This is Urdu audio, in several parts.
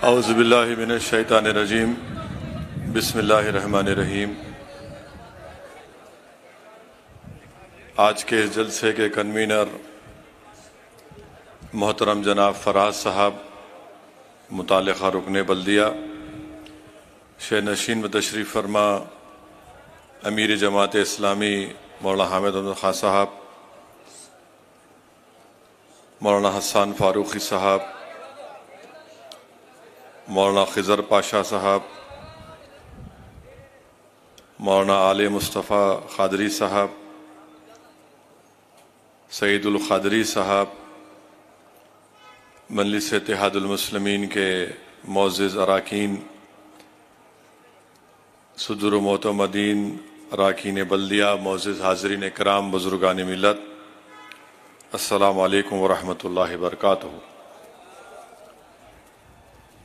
اعوذ باللہ من الشیطان الرجیم بسم اللہ الرحمن الرحیم۔ آج کے اس جلسے کے کنوینر محترم جناب فراز صاحب، متعلقہ رکن بلدیہ، شہ نشین میں تشریف فرما امیر جماعت اسلامی مولانا حامد احمد خان صاحب، مولانا حسان فاروقی صاحب، مولانا خضر پاشا صاحب، مولانا علی مصطفیٰ قادری صاحب، سعید القادری صاحب، مجلس اتحاد المسلمین کے معزز اراکین، صدور و معتمدین اراکین بلدیہ، معزز حاضرین کرام، بزرگان ملت، السلام علیکم ورحمۃ اللہ وبرکاتہ۔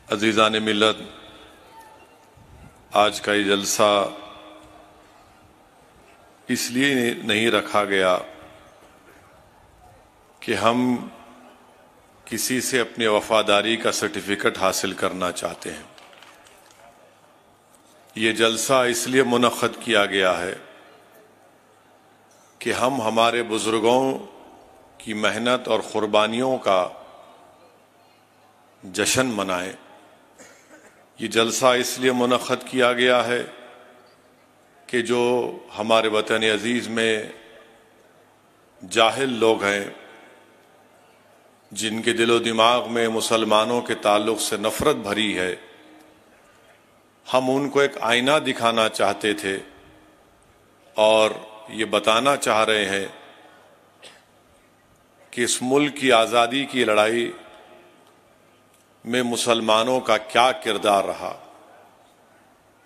عزیزان ملت، آج کا یہ جلسہ اس لیے نہیں رکھا گیا کہ ہم کسی سے اپنی وفاداری کا سرٹیفکیٹ حاصل کرنا چاہتے ہیں۔ یہ جلسہ اس لیے منعقد کیا گیا ہے کہ ہم ہمارے بزرگوں کی محنت اور قربانیوں کا جشن منائیں۔ یہ جلسہ اس لیے منعقد کیا گیا ہے کہ جو ہمارے وطن عزیز میں جاہل لوگ ہیں، جن کے دل و دماغ میں مسلمانوں کے تعلق سے نفرت بھری ہے، ہم ان کو ایک آئینہ دکھانا چاہتے تھے اور یہ بتانا چاہ رہے ہیں کہ اس ملک کی آزادی کی لڑائی میں مسلمانوں کا کیا کردار رہا۔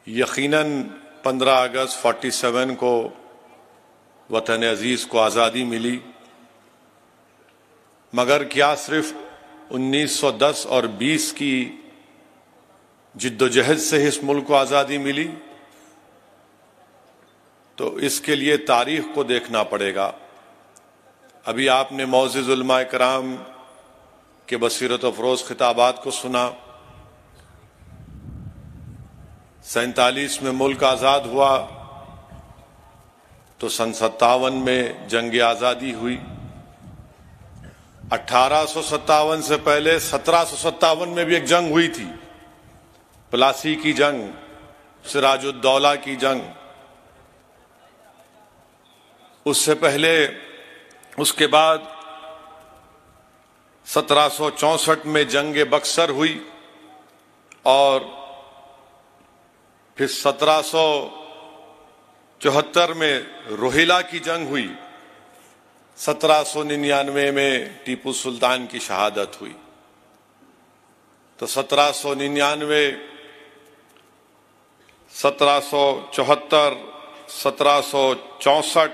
یقیناً 15 اگست 47 کو وطن عزیز کو آزادی ملی، مگر کیا صرف 1910 اور 20 کی جد و جہد سے اس ملک کو آزادی ملی؟ تو اس کے لیے تاریخ کو دیکھنا پڑے گا۔ ابھی آپ نے معزز علماء کرام کے بصیرت افروز خطابات کو سنا۔ 47 میں ملک آزاد ہوا تو سن 57 میں جنگ آزادی ہوئی۔ 1857 سے پہلے 1757 میں بھی ایک جنگ ہوئی تھی، پلاسی کی جنگ، سراج الدولہ کی جنگ۔ اس سے پہلے، اس کے بعد 1764 میں جنگ بکسر ہوئی، اور پھر 1774 میں روہیلا کی جنگ ہوئی۔ 1799 میں ٹیپو سلطان کی شہادت ہوئی۔ تو 1799، 1774، 1764،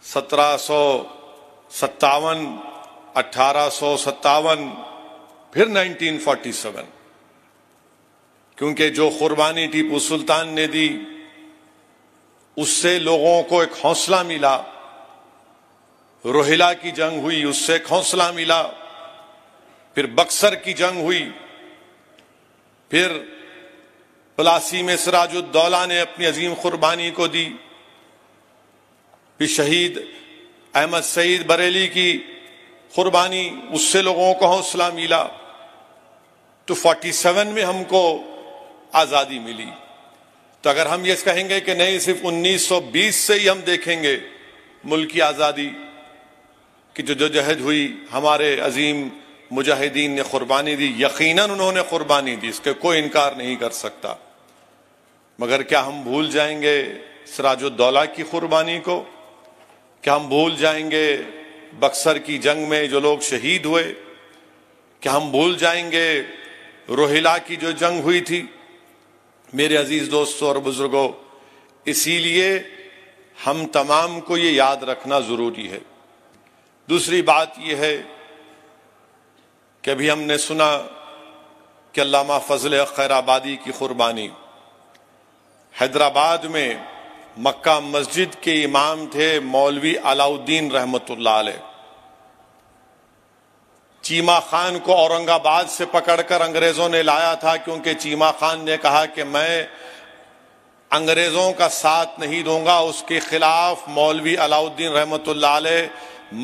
1757، 1857، پھر 1947۔ کیونکہ جو قربانی ٹیپو سلطان نے دی، اس سے لوگوں کو ایک حوصلہ ملا۔ روہیلا کی جنگ ہوئی، اس سے ایک حوصلہ ملا۔ پھر بکسر کی جنگ ہوئی، پھر پلاسی میں سراج الدولہ نے اپنی عظیم قربانی کو دی، پھر شہید احمد سعید بریلی کی قربانی، اس سے لوگوں کو حوصلہ ملا۔ تو 47 میں ہم کو آزادی ملی۔ تو اگر ہم یہ کہیں گے کہ نہیں، صرف 1920 سے ہی ہم دیکھیں گے ملک کی آزادی کی جدوجہد ہوئی، ہمارے عظیم مجاہدین نے قربانی دی، یقیناً انہوں نے قربانی دی، اس کے کوئی انکار نہیں کر سکتا، مگر کیا ہم بھول جائیں گے سراج الدولہ کی قربانی کو؟ کیا ہم بھول جائیں گے بکسر کی جنگ میں جو لوگ شہید ہوئے؟ کیا ہم بھول جائیں گے روہیلا کی جو جنگ ہوئی تھی؟ میرے عزیز دوستوں اور بزرگوں، اسی لیے ہم تمام کو یہ یاد رکھنا ضروری ہے۔ دوسری بات یہ ہے کہ ابھی ہم نے سنا کہ علامہ فضل خیر آبادی کی قربانی۔ حیدرآباد میں مکہ مسجد کے امام تھے مولوی علاؤ الدین رحمۃ اللہ علیہ۔ چیما خان کو اورنگ آباد سے پکڑ کر انگریزوں نے لایا تھا، کیونکہ چیما خان نے کہا کہ میں انگریزوں کا ساتھ نہیں دوں گا۔ اس کے خلاف مولوی علاء الدین رحمۃ اللہ علیہ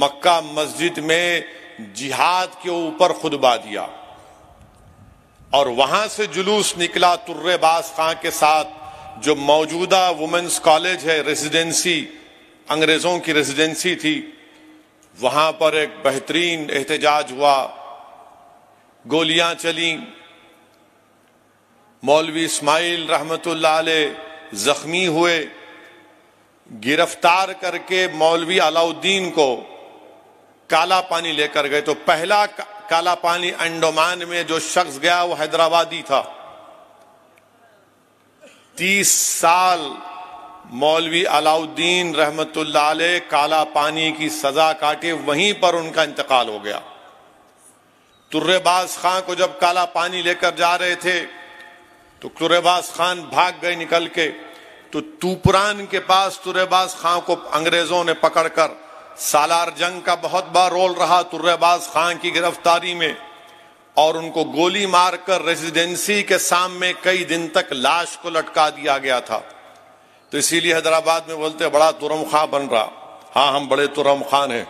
مکہ مسجد میں جہاد کے اوپر خطبہ دیا، اور وہاں سے جلوس نکلا ترے باز خان کے ساتھ، جو موجودہ وومنس کالج ہے، ریزیڈنسی انگریزوں کی ریزیڈنسی تھی، وہاں پر ایک بہترین احتجاج ہوا، گولیاں چلیں، مولوی اسماعیل رحمۃ اللہ علیہ زخمی ہوئے، گرفتار کر کے مولوی علاء الدین کو کالا پانی لے کر گئے۔ تو پہلا کالا پانی انڈمان میں جو شخص گیا وہ حیدرآبادی تھا۔ 30 سال مولوی علاء الدین رحمت اللہ علیہ کالا پانی کی سزا کاٹے، وہیں پر ان کا انتقال ہو گیا۔ ترے باز خان کو جب کالا پانی لے کر جا رہے تھے تو ترے باز خان بھاگ گئے نکل کے، تو توپران کے پاس ترے باز خان کو انگریزوں نے پکڑ کر، سالار جنگ کا بہت بڑا رول رہا ترے باز خان کی گرفتاری میں، اور ان کو گولی مار کر ریزیڈنسی کے سامنے کئی دن تک لاش کو لٹکا دیا گیا تھا۔ تو اسی لیے حیدرآباد میں بولتے بڑا ترم خواہ بن رہا۔ ہاں، ہم بڑے ترم خان ہیں۔